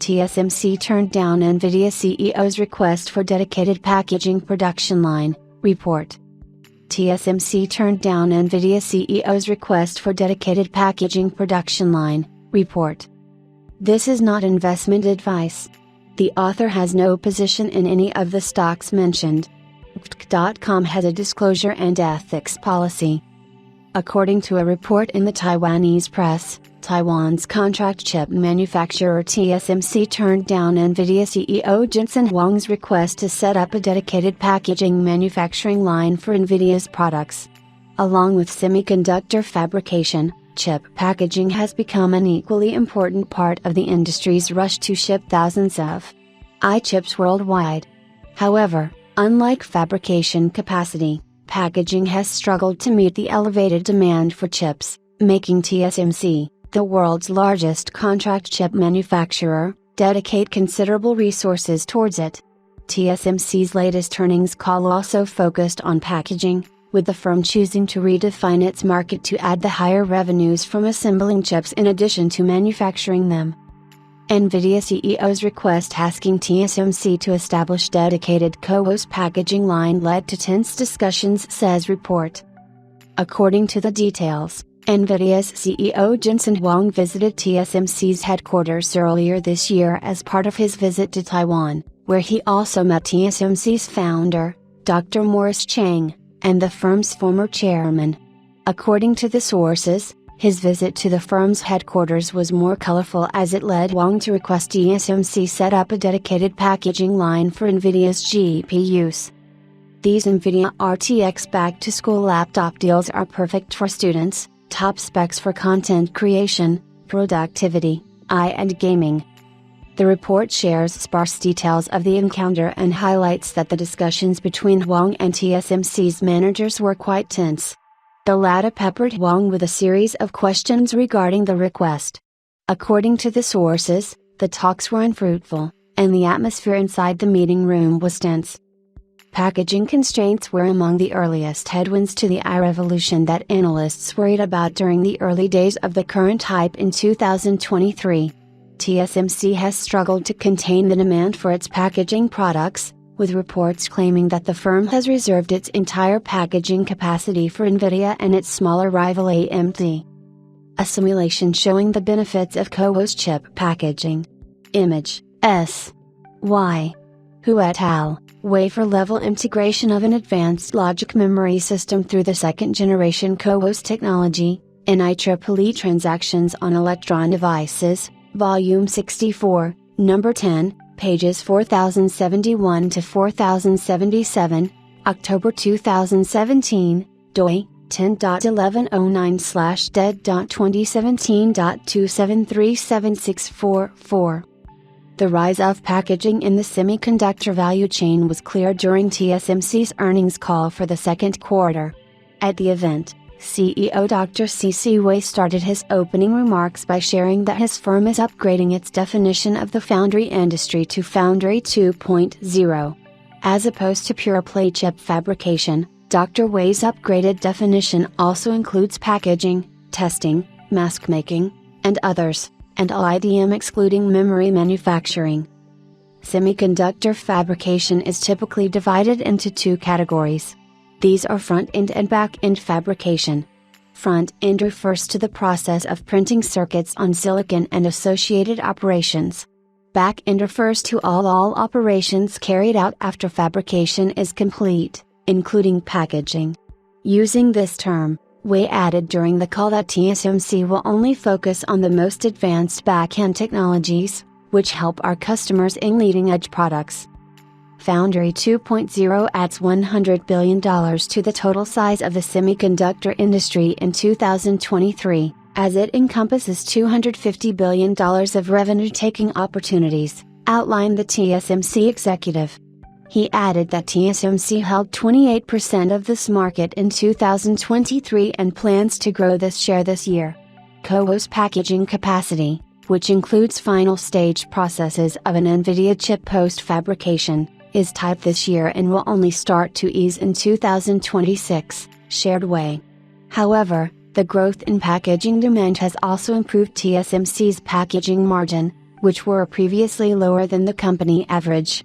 TSMC turned down NVIDIA CEO's request for dedicated packaging production line, report. TSMC turned down NVIDIA CEO's request for dedicated packaging production line, report. This is not investment advice. The author has no position in any of the stocks mentioned. .com has a disclosure and ethics policy. According to a report in the Taiwanese press, Taiwan's contract chip manufacturer TSMC turned down NVIDIA CEO Jensen Huang's request to set up a dedicated packaging manufacturing line for NVIDIA's products. Along with semiconductor fabrication, chip packaging has become an equally important part of the industry's rush to ship thousands of chips worldwide. However, unlike fabrication capacity, packaging has struggled to meet the elevated demand for chips, making TSMC, the world's largest contract chip manufacturer, dedicate considerable resources towards it. TSMC's latest earnings call also focused on packaging, with the firm choosing to redefine its market to add the higher revenues from assembling chips in addition to manufacturing them. NVIDIA CEO's request asking TSMC to establish dedicated CoWoS packaging line led to tense discussions, says report. According to the details, NVIDIA's CEO Jensen Huang visited TSMC's headquarters earlier this year as part of his visit to Taiwan, where he also met TSMC's founder, Dr. Morris Chang, and the firm's former chairman. According to the sources, his visit to the firm's headquarters was more colorful as it led Huang to request TSMC set up a dedicated packaging line for NVIDIA's GPUs. These NVIDIA RTX back-to-school laptop deals are perfect for students, top specs for content creation, productivity, and gaming. The report shares sparse details of the encounter and highlights that the discussions between Huang and TSMC's managers were quite tense. The latter peppered Huang with a series of questions regarding the request. According to the sources, the talks were unfruitful, and the atmosphere inside the meeting room was tense. Packaging constraints were among the earliest headwinds to the revolution that analysts worried about during the early days of the current hype in 2023. TSMC has struggled to contain the demand for its packaging products, with reports claiming that the firm has reserved its entire packaging capacity for NVIDIA and its smaller rival AMD. A simulation showing the benefits of CoWoS chip packaging. Image, S. Y. Hu et al. Wafer-level integration of an advanced logic memory system through the second-generation CoWoS technology, NIEEE Transactions on Electron Devices, Volume 64, Number 10, pages 4071 to 4077, October 2017, doi, 10.1109/dead.2017.2737644. The rise of packaging in the semiconductor value chain was clear during TSMC's earnings call for the second quarter. At the event, CEO Dr. C.C. Wei started his opening remarks by sharing that his firm is upgrading its definition of the foundry industry to Foundry 2.0. As opposed to pure-play chip fabrication, Dr. Wei's upgraded definition also includes packaging, testing, mask making, and others, and all IDM excluding memory manufacturing. Semiconductor fabrication is typically divided into two categories. These are front-end and back-end fabrication. Front-end refers to the process of printing circuits on silicon and associated operations. Back-end refers to all operations carried out after fabrication is complete, including packaging. Using this term, Wei added during the call that TSMC will only focus on the most advanced back-end technologies, which help our customers in leading-edge products. Foundry 2.0 adds $100 billion to the total size of the semiconductor industry in 2023, as it encompasses $250 billion of revenue-taking opportunities, outlined the TSMC executive. He added that TSMC held 28% of this market in 2023 and plans to grow this share this year. CoWoS packaging capacity, which includes final stage processes of an NVIDIA chip post-fabrication, is tight this year and will only start to ease in 2026, shared Wei. However, the growth in packaging demand has also improved TSMC's packaging margin, which were previously lower than the company average.